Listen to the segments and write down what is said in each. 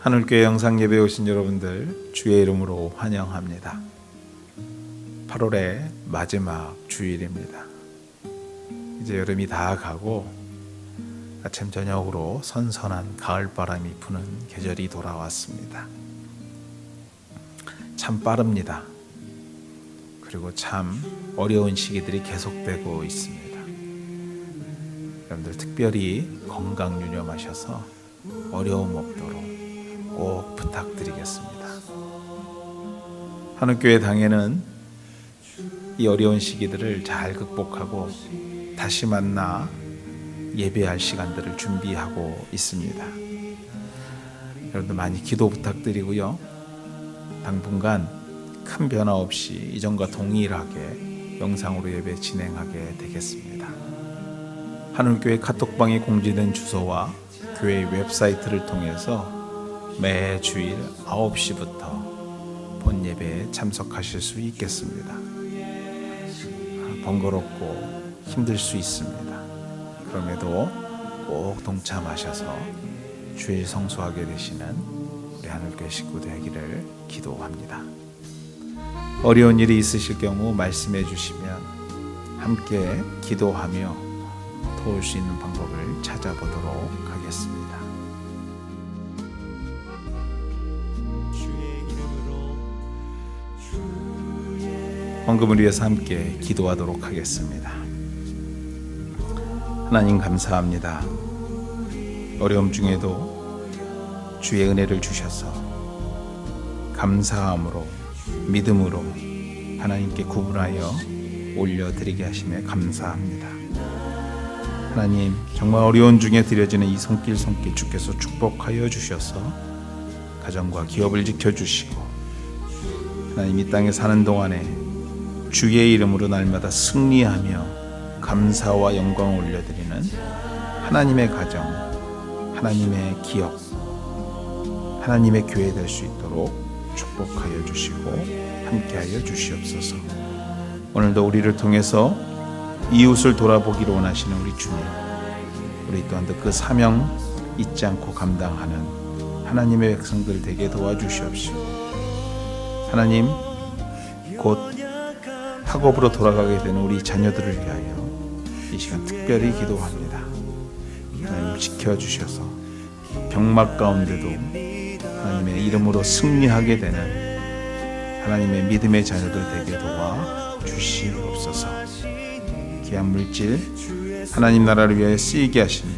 하늘교회 영상 예배에 오신 여러분들 주의 이름으로 환영합니다. 8월의 마지막 주일입니다. 이제 여름이 다 가고 아침 저녁으로 선선한 가을바람이 부는 계절이 돌아왔습니다. 참 빠릅니다. 그리고 참 어려운 시기들이 계속되고 있습니다. 여러분들 특별히 건강 유념하셔서 어려움 없도록 꼭 부탁드리겠습니다. 하늘교회 당에는 이 어려운 시기들을 잘 극복하고 다시 만나 예배할 시간들을 준비하고 있습니다. 여러분들 많이 기도 부탁드리고요. 당분간 큰 변화 없이 이전과 동일하게 영상으로 예배 진행하게 되겠습니다. 하늘교회 카톡방에 공지된 주소와 교회 웹사이트를 통해서 매 주일 9시부터 본 예배에 참석하실 수 있겠습니다. 번거롭고 힘들 수 있습니다. 그럼에도 꼭 동참하셔서 주일 성수하게 되시는 우리 하늘교회 식구 되기를 기도합니다. 어려운 일이 있으실 경우 말씀해 주시면 함께 기도하며 도울 수 있는 방법을 찾아보도록 하겠습니다. 헌금을 위해서 함께 기도하도록 하겠습니다. 하나님 감사합니다. 어려움 중에도 주의 은혜를 주셔서 감사함으로 믿음으로 하나님께 구분하여 올려드리게 하심에 감사합니다. 하나님 정말 어려운 중에 드려지는 이 손길 주께서 축복하여 주셔서 가정과 기업을 지켜주시고 하나님 이 땅에 사는 동안에 주의 이름으로 날마다 승리하며 감사와 영광을 올려드리는 하나님의 가정, 하나님의 기업, 하나님의 교회 될 수 있도록 축복하여 주시고 함께하여 주시옵소서. 오늘도 우리를 통해서 이웃을 돌아보기를 원하시는 우리 주님, 우리 또한도 그 사명 잊지 않고 감당하는 하나님의 백성들 되게 도와주시옵시고 하나님 곧 학업으로 돌아가게 되는 우리 자녀들을 위하여 이 시간 특별히 기도합니다. 하나님 지켜주셔서 병막 가운데도 하나님의 이름으로 승리하게 되는 하나님의 믿음의 자녀들 되게 도와주시옵소서. 귀한 물질 하나님 나라를 위하여 쓰이게 하시며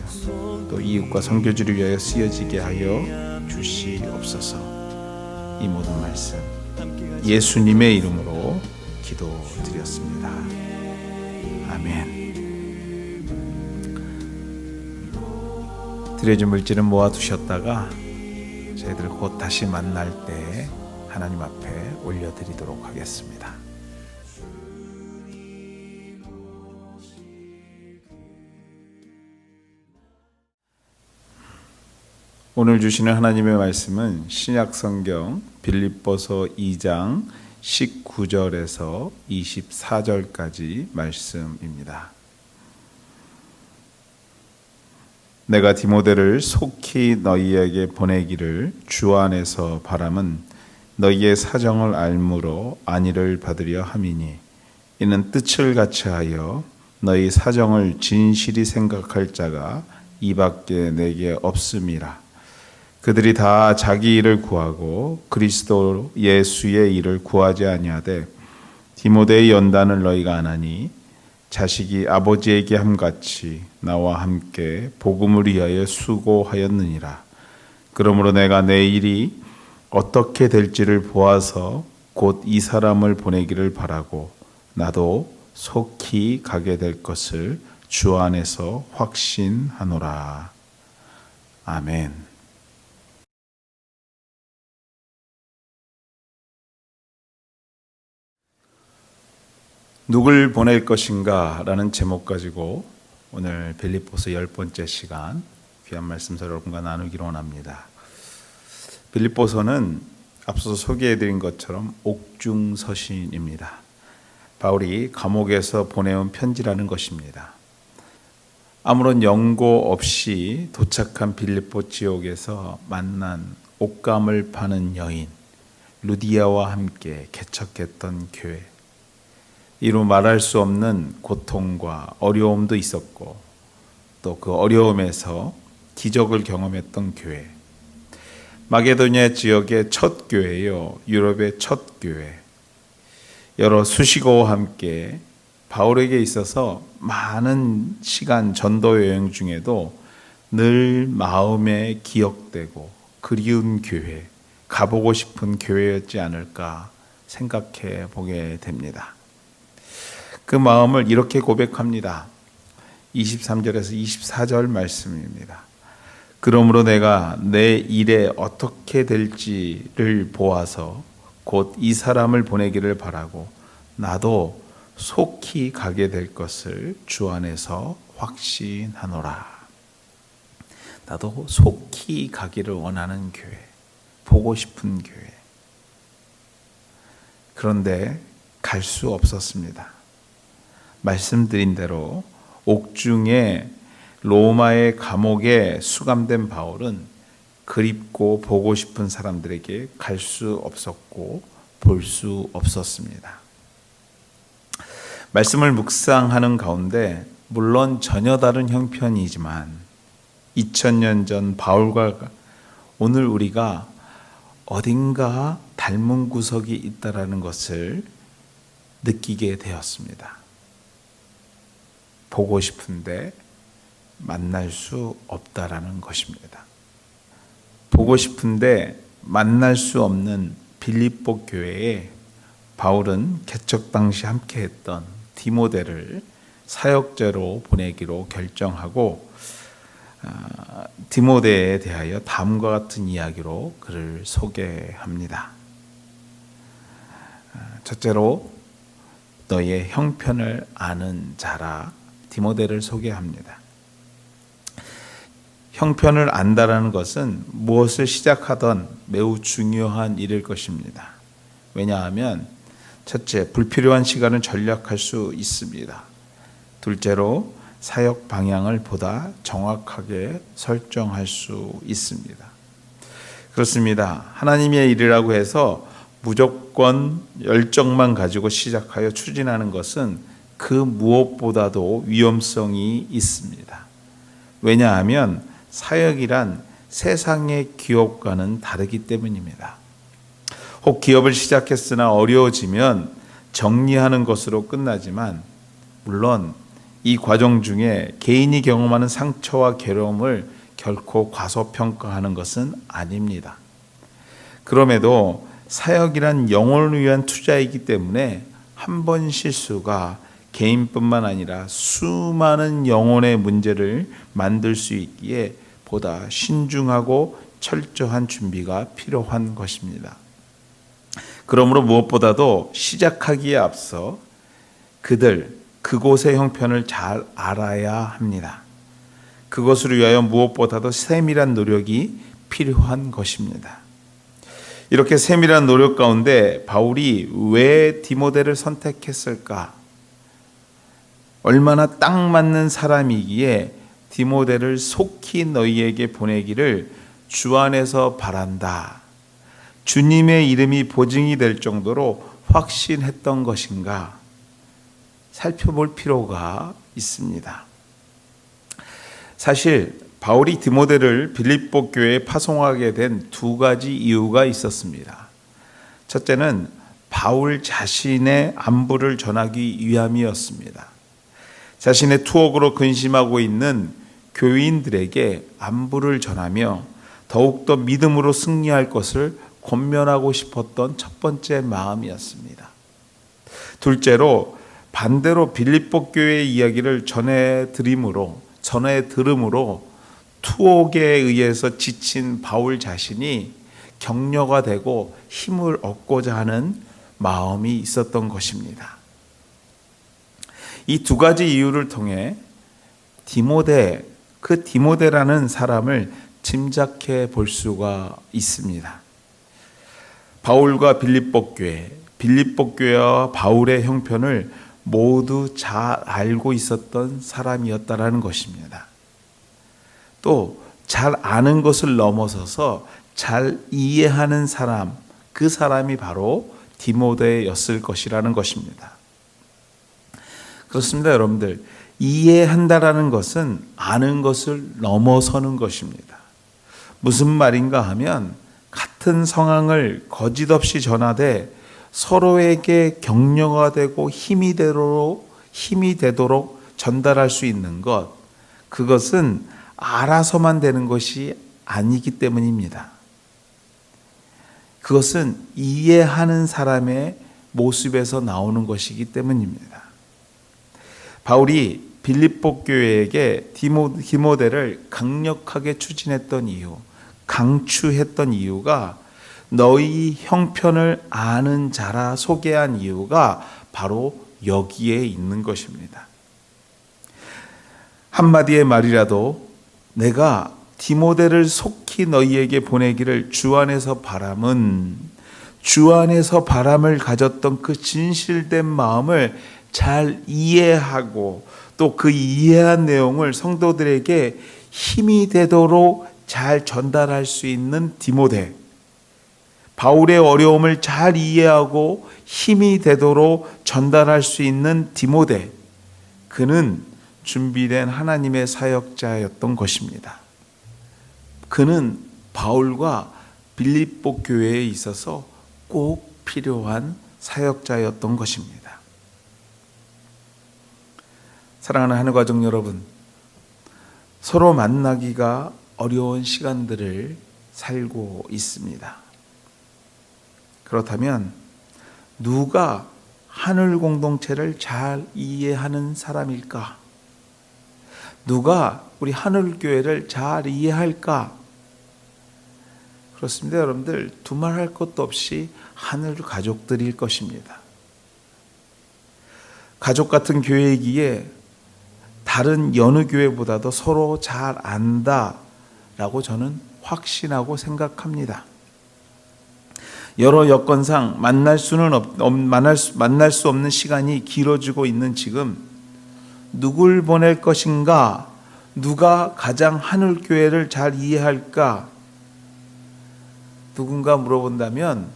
또 이웃과 선교지를 위하여 쓰여지게 하여 주시옵소서. 이 모든 말씀 예수님의 이름으로 기도드렸습니다. 아멘. 드려진 물질은 모아두셨다가 저희들 곧 다시 만날 때 하나님 앞에 올려드리도록 하겠습니다. 오늘 주시는 하나님의 말씀은 신약성경 빌립보서 2장 19절에서 24절까지 말씀입니다. 내가 디모데를 속히 너희에게 보내기를 주 안에서 바람은 너희의 사정을 알므로 안위를 받으려 함이니 이는 뜻을 같이 하여 너희 사정을 진실히 생각할 자가 이밖에 내게 없음이라. 그들이 다 자기 일을 구하고 그리스도 예수의 일을 구하지 아니하되 디모데의 연단을 너희가 안 하니 자식이 아버지에게 함같이 나와 함께 복음을 위하여 수고하였느니라. 그러므로 내가 내 일이 어떻게 될지를 보아서 곧 이 사람을 보내기를 바라고 나도 속히 가게 될 것을 주 안에서 확신하노라. 아멘. 누굴 보낼 것인가 라는 제목 가지고 오늘 빌립보서 10번째 시간 귀한 말씀 여러분과 나누기로 원합니다. 빌립보서는 앞서서 소개해드린 것처럼 옥중서신입니다. 바울이 감옥에서 보내온 편지라는 것입니다. 아무런 연고 없이 도착한 빌립보 지역에서 만난 옷감을 파는 여인 루디아와 함께 개척했던 교회. 이루 말할 수 없는 고통과 어려움도 있었고 또 그 어려움에서 기적을 경험했던 교회. 마게도니아 지역의 첫 교회요, 유럽의 첫 교회. 여러 수식어와 함께 바울에게 있어서 많은 시간 전도 여행 중에도 늘 마음에 기억되고 그리운 교회, 가보고 싶은 교회였지 않을까 생각해 보게 됩니다. 그 마음을 이렇게 고백합니다. 23절에서 24절 말씀입니다. 그러므로 내가 내 일에 어떻게 될지를 보아서 곧 이 사람을 보내기를 바라고 나도 속히 가게 될 것을 주 안에서 확신하노라. 나도 속히 가기를 원하는 교회, 보고 싶은 교회. 그런데 갈 수 없었습니다. 말씀드린 대로 옥중에 로마의 감옥에 수감된 바울은 그립고 보고 싶은 사람들에게 갈 수 없었고 볼 수 없었습니다. 말씀을 묵상하는 가운데 물론 전혀 다른 형편이지만 2000년 전 바울과 오늘 우리가 어딘가 닮은 구석이 있다라는 것을 느끼게 되었습니다. 보고 싶은데 만날 수 없다라는 것입니다. 보고 싶은데 만날 수 없는 빌립보 교회에 바울은 개척 당시 함께했던 디모데를 사역자로 보내기로 결정하고 디모데에 대하여 다음과 같은 이야기로 그를 소개합니다. 첫째로 너의 형편을 아는 자라 디모데를 소개합니다. 형편을 안다라는 것은 무엇을 시작하던 매우 중요한 일일 것입니다. 왜냐하면 첫째, 불필요한 시간을 절약할 수 있습니다. 둘째로 사역 방향을 보다 정확하게 설정할 수 있습니다. 그렇습니다. 하나님의 일이라고 해서 무조건 열정만 가지고 시작하여 추진하는 것은 그 무엇보다도 위험성이 있습니다. 왜냐하면 사역이란 세상의 기업과는 다르기 때문입니다. 혹 기업을 시작했으나 어려워지면 정리하는 것으로 끝나지만 물론 이 과정 중에 개인이 경험하는 상처와 괴로움을 결코 과소평가하는 것은 아닙니다. 그럼에도 사역이란 영혼을 위한 투자이기 때문에 한 번 실수가 개인뿐만 아니라 수많은 영혼의 문제를 만들 수 있기에 보다 신중하고 철저한 준비가 필요한 것입니다. 그러므로 무엇보다도 시작하기에 앞서 그곳의 형편을 잘 알아야 합니다. 그것을 위하여 무엇보다도 세밀한 노력이 필요한 것입니다. 이렇게 세밀한 노력 가운데 바울이 왜 디모데를 선택했을까? 얼마나 딱 맞는 사람이기에 디모데를 속히 너희에게 보내기를 주 안에서 바란다. 주님의 이름이 보증이 될 정도로 확신했던 것인가? 살펴볼 필요가 있습니다. 사실 바울이 디모데를 빌립보 교회에 파송하게 된 두 가지 이유가 있었습니다. 첫째는 바울 자신의 안부를 전하기 위함이었습니다. 자신의 투옥으로 근심하고 있는 교인들에게 안부를 전하며 더욱더 믿음으로 승리할 것을 권면하고 싶었던 첫 번째 마음이었습니다. 둘째로 반대로 빌립보 교회의 이야기를 전해 들음으로 투옥에 의해서 지친 바울 자신이 격려가 되고 힘을 얻고자 하는 마음이 있었던 것입니다. 이 두 가지 이유를 통해 디모데라는 사람을 짐작해 볼 수가 있습니다. 바울과 빌립보 교회와 바울의 형편을 모두 잘 알고 있었던 사람이었다라는 것입니다. 또 잘 아는 것을 넘어서서 잘 이해하는 사람, 그 사람이 바로 디모데였을 것이라는 것입니다. 그렇습니다, 여러분들. 이해한다라는 것은 아는 것을 넘어서는 것입니다. 무슨 말인가 하면 같은 상황을 거짓없이 전하되 서로에게 격려가 되고 힘이 되도록 전달할 수 있는 것, 그것은 알아서만 되는 것이 아니기 때문입니다. 그것은 이해하는 사람의 모습에서 나오는 것이기 때문입니다. 바울이 빌립보 교회에게 디모데를 강력하게 추진했던 이유, 강추했던 이유가 너희 형편을 아는 자라 소개한 이유가 바로 여기에 있는 것입니다. 한마디의 말이라도 내가 디모데를 속히 너희에게 보내기를 주 안에서 바람을 가졌던 그 진실된 마음을 잘 이해하고 또 그 이해한 내용을 성도들에게 힘이 되도록 잘 전달할 수 있는 디모데, 바울의 어려움을 잘 이해하고 힘이 되도록 전달할 수 있는 디모데, 그는 준비된 하나님의 사역자였던 것입니다. 그는 바울과 빌립보 교회에 있어서 꼭 필요한 사역자였던 것입니다. 사랑하는 하늘가족 여러분, 서로 만나기가 어려운 시간들을 살고 있습니다. 그렇다면 누가 하늘 공동체를 잘 이해하는 사람일까? 누가 우리 하늘교회를 잘 이해할까? 그렇습니다, 여러분들. 두말할 것도 없이 하늘 가족들일 것입니다. 가족 같은 교회이기에 다른 여느 교회보다도 서로 잘 안다라고 저는 확신하고 생각합니다. 여러 여건상 만날 수 없는 시간이 길어지고 있는 지금 누굴 보낼 것인가? 누가 가장 하늘교회를 잘 이해할까? 누군가 물어본다면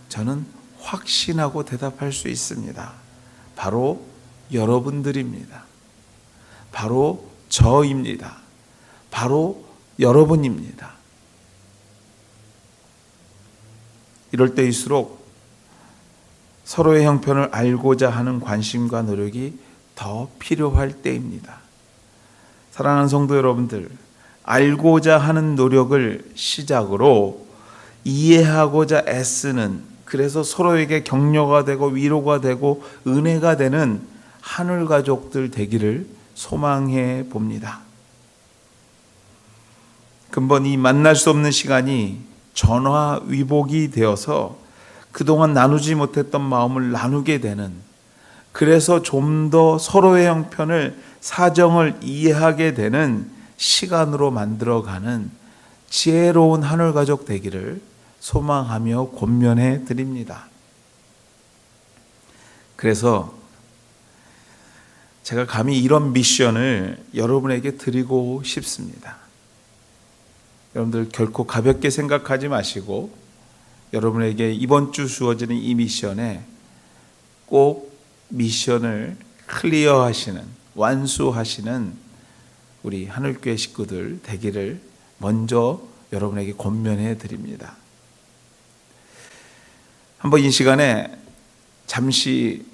저는 확신하고 대답할 수 있습니다. 바로 여러분들입니다. 바로 저입니다. 바로 여러분입니다. 이럴 때일수록 서로의 형편을 알고자 하는 관심과 노력이 더 필요할 때입니다. 사랑하는 성도 여러분들, 알고자 하는 노력을 시작으로 이해하고자 애쓰는, 그래서 서로에게 격려가 되고 위로가 되고 은혜가 되는 하늘 가족들 되기를 소망해 봅니다. 근본 이 만날 수 없는 시간이 전화위복이 되어서 그동안 나누지 못했던 마음을 나누게 되는, 그래서 좀 더 서로의 형편을, 사정을 이해하게 되는 시간으로 만들어가는 지혜로운 하늘가족 되기를 소망하며 권면해 드립니다. 그래서 제가 감히 이런 미션을 여러분에게 드리고 싶습니다. 여러분들 결코 가볍게 생각하지 마시고 여러분에게 이번 주 주어지는 이 미션에 꼭 미션을 클리어하시는, 완수하시는 우리 하늘교회 식구들 되기를 먼저 여러분에게 권면해 드립니다. 한번 이 시간에 잠시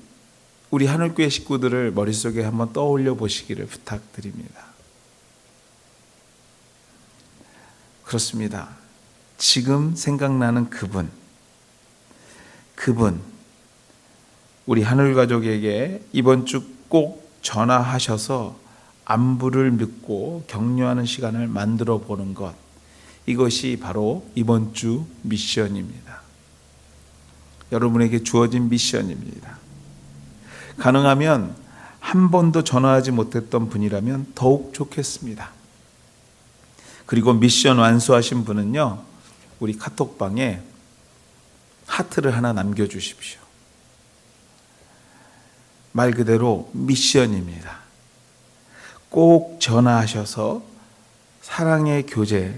우리 하늘교회 식구들을 머릿속에 한번 떠올려 보시기를 부탁드립니다. 그렇습니다. 지금 생각나는 그분, 우리 하늘가족에게 이번 주 꼭 전화하셔서 안부를 묻고 격려하는 시간을 만들어 보는 것, 이것이 바로 이번 주 미션입니다. 여러분에게 주어진 미션입니다. 가능하면 한 번도 전화하지 못했던 분이라면 더욱 좋겠습니다. 그리고 미션 완수하신 분은요, 우리 카톡방에 하트를 하나 남겨주십시오. 말 그대로 미션입니다. 꼭 전화하셔서 사랑의 교제,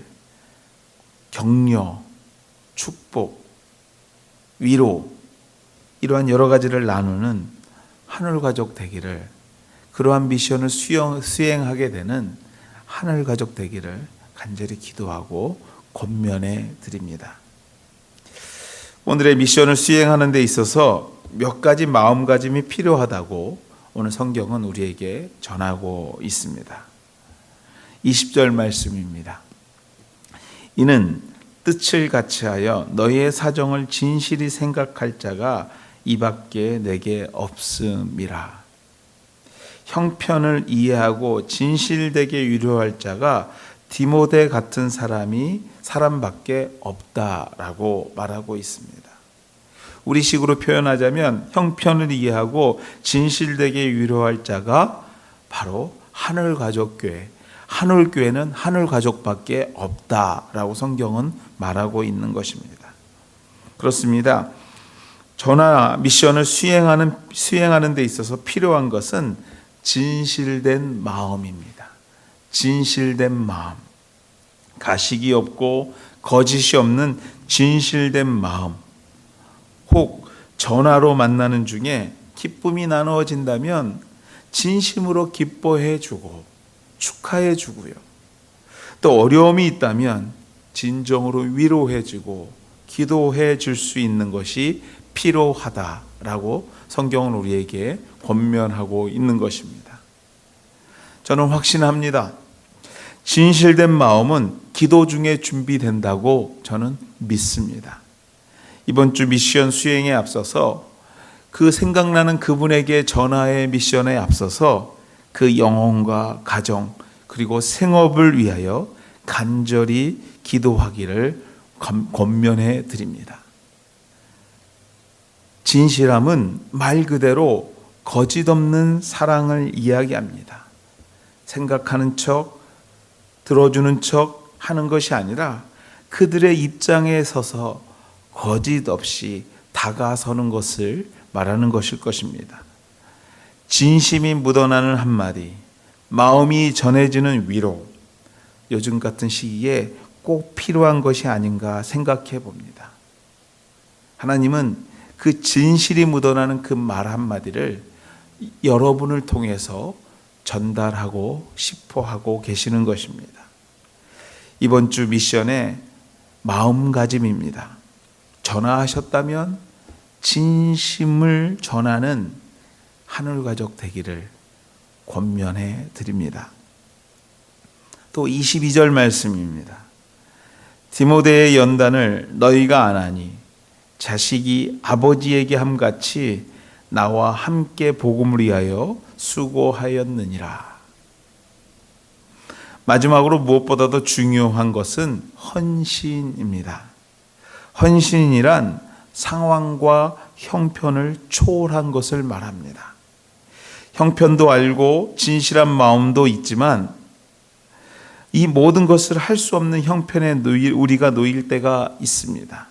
격려, 축복, 위로 이러한 여러 가지를 나누는 하늘가족 되기를, 그러한 미션을 수행하게 되는 하늘가족 되기를 간절히 기도하고 권면해 드립니다. 오늘의 미션을 수행하는 데 있어서 몇 가지 마음가짐이 필요하다고 오늘 성경은 우리에게 전하고 있습니다. 20절 말씀입니다. 이는 뜻을 같이하여 너희의 사정을 진실이 생각할 자가 이밖에 내게 없음이라. 형편을 이해하고 진실되게 위로할 자가 디모데 같은 사람밖에 없다라고 말하고 있습니다. 우리식으로 표현하자면 형편을 이해하고 진실되게 위로할 자가 바로 하늘가족교회, 하늘교회는 하늘가족밖에 없다라고 성경은 말하고 있는 것입니다. 그렇습니다. 전하 미션을 수행하는 데 있어서 필요한 것은 진실된 마음입니다. 진실된 마음, 가식이 없고 거짓이 없는 진실된 마음. 혹 전화로 만나는 중에 기쁨이 나누어진다면 진심으로 기뻐해 주고 축하해 주고요. 또 어려움이 있다면 진정으로 위로해 주고 기도해 줄 수 있는 것이 필요하다라고 성경은 우리에게 권면하고 있는 것입니다. 저는 확신합니다. 진실된 마음은 기도 중에 준비된다고 저는 믿습니다. 이번 주 미션 수행에 앞서서 그 생각나는 그분에게 전하의 미션에 앞서서 그 영혼과 가정 그리고 생업을 위하여 간절히 기도하기를 권면해 드립니다. 진실함은 말 그대로 거짓 없는 사랑을 이야기합니다. 생각하는 척, 들어주는 척 하는 것이 아니라 그들의 입장에 서서 거짓 없이 다가서는 것을 말하는 것일 것입니다. 진심이 묻어나는 한마디, 마음이 전해지는 위로, 요즘 같은 시기에 꼭 필요한 것이 아닌가 생각해 봅니다. 하나님은 그 진실이 묻어나는 그 말 한마디를 여러분을 통해서 전달하고 싶어 하고 계시는 것입니다. 이번 주 미션의 마음가짐입니다. 전화하셨다면 진심을 전하는 하늘가족 되기를 권면해 드립니다. 또 22절 말씀입니다. 디모데의 연단을 너희가 안 하니 자식이 아버지에게 함같이 나와 함께 복음을 위하여 수고하였느니라. 마지막으로 무엇보다도 중요한 것은 헌신입니다. 헌신이란 상황과 형편을 초월한 것을 말합니다. 형편도 알고 진실한 마음도 있지만 이 모든 것을 할 수 없는 형편에 우리가 놓일 때가 있습니다.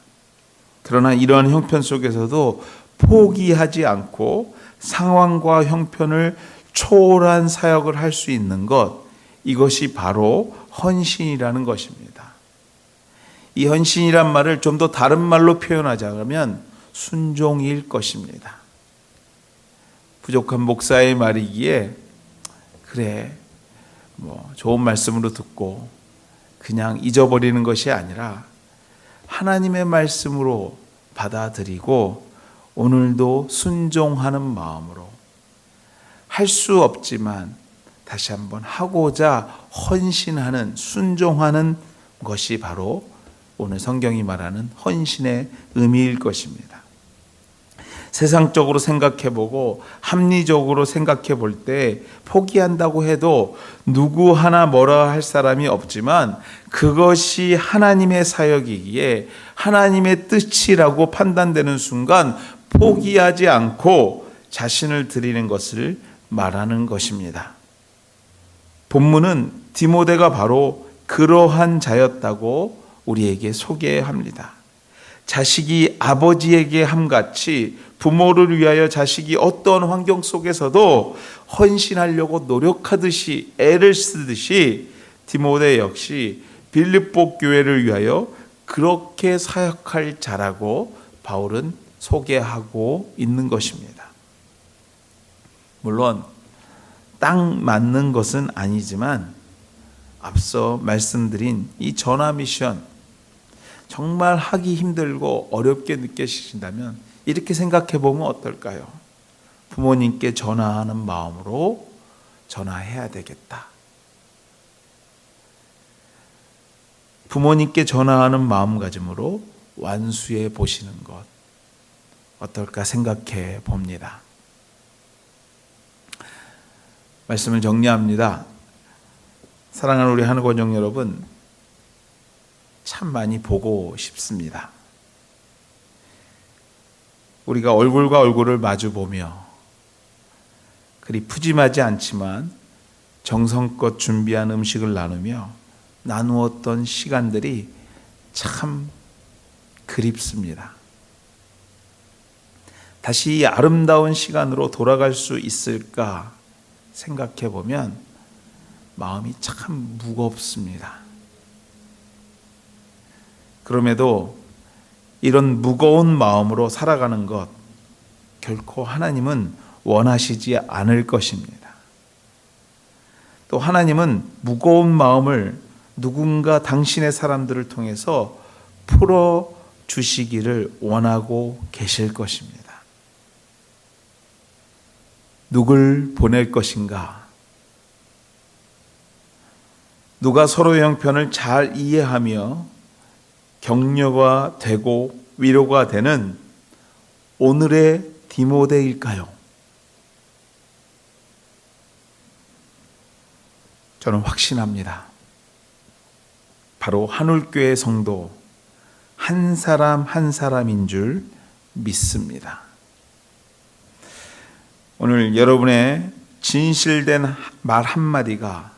그러나 이러한 형편 속에서도 포기하지 않고 상황과 형편을 초월한 사역을 할 수 있는 것, 이것이 바로 헌신이라는 것입니다. 이 헌신이란 말을 좀 더 다른 말로 표현하자면 순종일 것입니다. 부족한 목사의 말이기에 그래 좋은 말씀으로 듣고 그냥 잊어버리는 것이 아니라 하나님의 말씀으로 받아들이고 오늘도 순종하는 마음으로 할 수 없지만 다시 한번 하고자 헌신하는, 순종하는 것이 바로 오늘 성경이 말하는 헌신의 의미일 것입니다. 세상적으로 생각해보고 합리적으로 생각해 볼 때 포기한다고 해도 누구 하나 뭐라 할 사람이 없지만 그것이 하나님의 사역이기에 하나님의 뜻이라고 판단되는 순간 포기하지 않고 자신을 드리는 것을 말하는 것입니다. 본문은 디모데가 바로 그러한 자였다고 우리에게 소개합니다. 자식이 아버지에게 함같이 부모를 위하여 자식이 어떤 환경 속에서도 헌신하려고 노력하듯이 애를 쓰듯이 디모데 역시 빌립보 교회를 위하여 그렇게 사역할 자라고 바울은 소개하고 있는 것입니다. 물론 딱 맞는 것은 아니지만 앞서 말씀드린 이 전화 미션 정말 하기 힘들고 어렵게 느껴지신다면 이렇게 생각해 보면 어떨까요? 부모님께 전화하는 마음으로 전화해야 되겠다. 부모님께 전화하는 마음가짐으로 완수해 보시는 것 어떨까 생각해 봅니다. 말씀을 정리합니다. 사랑하는 우리 한국가족 여러분, 참 많이 보고 싶습니다. 우리가 얼굴과 얼굴을 마주 보며 그리 푸짐하지 않지만 정성껏 준비한 음식을 나누며 나누었던 시간들이 참 그립습니다. 다시 이 아름다운 시간으로 돌아갈 수 있을까 생각해 보면 마음이 참 무겁습니다. 그럼에도 이런 무거운 마음으로 살아가는 것 결코 하나님은 원하시지 않을 것입니다. 또 하나님은 무거운 마음을 누군가 당신의 사람들을 통해서 풀어 주시기를 원하고 계실 것입니다. 누굴 보낼 것인가? 누가 서로의 형편을 잘 이해하며 격려가 되고 위로가 되는 오늘의 디모데일까요? 저는 확신합니다. 바로 한울교회 성도 한 사람 한 사람인 줄 믿습니다. 오늘 여러분의 진실된 말 한마디가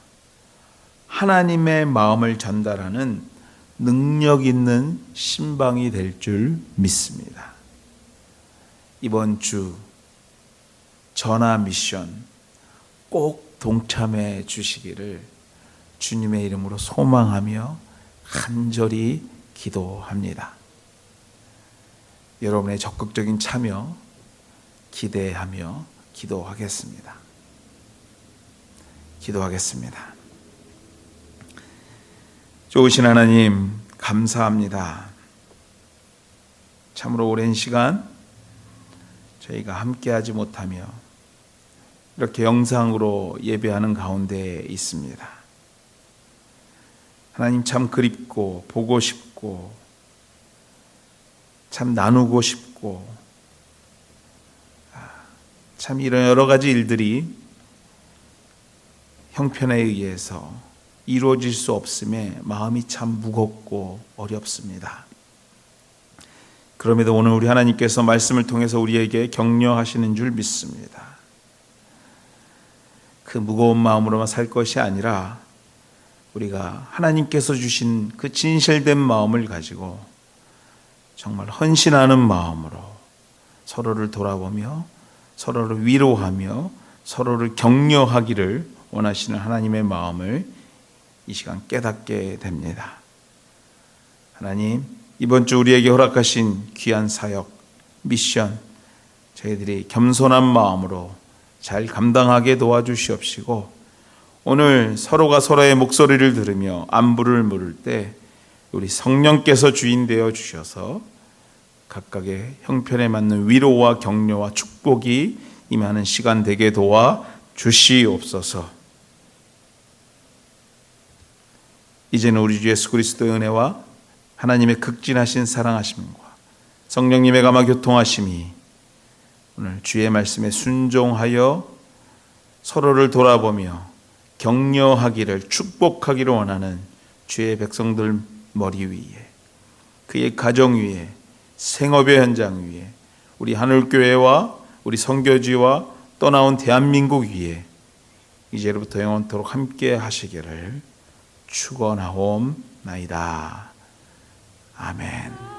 하나님의 마음을 전달하는 능력 있는 신방이 될 줄 믿습니다. 이번 주 전화 미션 꼭 동참해 주시기를 주님의 이름으로 소망하며 간절히 기도합니다. 여러분의 적극적인 참여 기대하며 기도하겠습니다. 기도하겠습니다. 좋으신 하나님 감사합니다. 참으로 오랜 시간 저희가 함께하지 못하며 이렇게 영상으로 예배하는 가운데 있습니다. 하나님 참 그립고 보고 싶고 참 나누고 싶고 참 이런 여러 가지 일들이 형편에 의해서 이루어질 수 없음에 마음이 참 무겁고 어렵습니다. 그럼에도 오늘 우리 하나님께서 말씀을 통해서 우리에게 격려하시는 줄 믿습니다. 그 무거운 마음으로만 살 것이 아니라 우리가 하나님께서 주신 그 진실된 마음을 가지고 정말 헌신하는 마음으로 서로를 돌아보며 서로를 위로하며 서로를 격려하기를 원하시는 하나님의 마음을 이 시간 깨닫게 됩니다. 하나님, 이번 주 우리에게 허락하신 귀한 사역, 미션, 저희들이 겸손한 마음으로 잘 감당하게 도와주시옵시고 오늘 서로가 서로의 목소리를 들으며 안부를 물을 때 우리 성령께서 주인 되어 주셔서 각각의 형편에 맞는 위로와 격려와 축복이 임하는 시간 되게 도와 주시옵소서. 이제는 우리 주 예수 그리스도의 은혜와 하나님의 극진하신 사랑하심과 성령님의 감화 교통하심이 오늘 주의 말씀에 순종하여 서로를 돌아보며 격려하기를 축복하기를 원하는 주의 백성들 머리 위에 그의 가정 위에 생업의 현장 위에 우리 하늘교회와 우리 선교지와 떠나온 대한민국 위에 이제로부터 영원토록 함께 하시기를 축원하옵나이다. 아멘.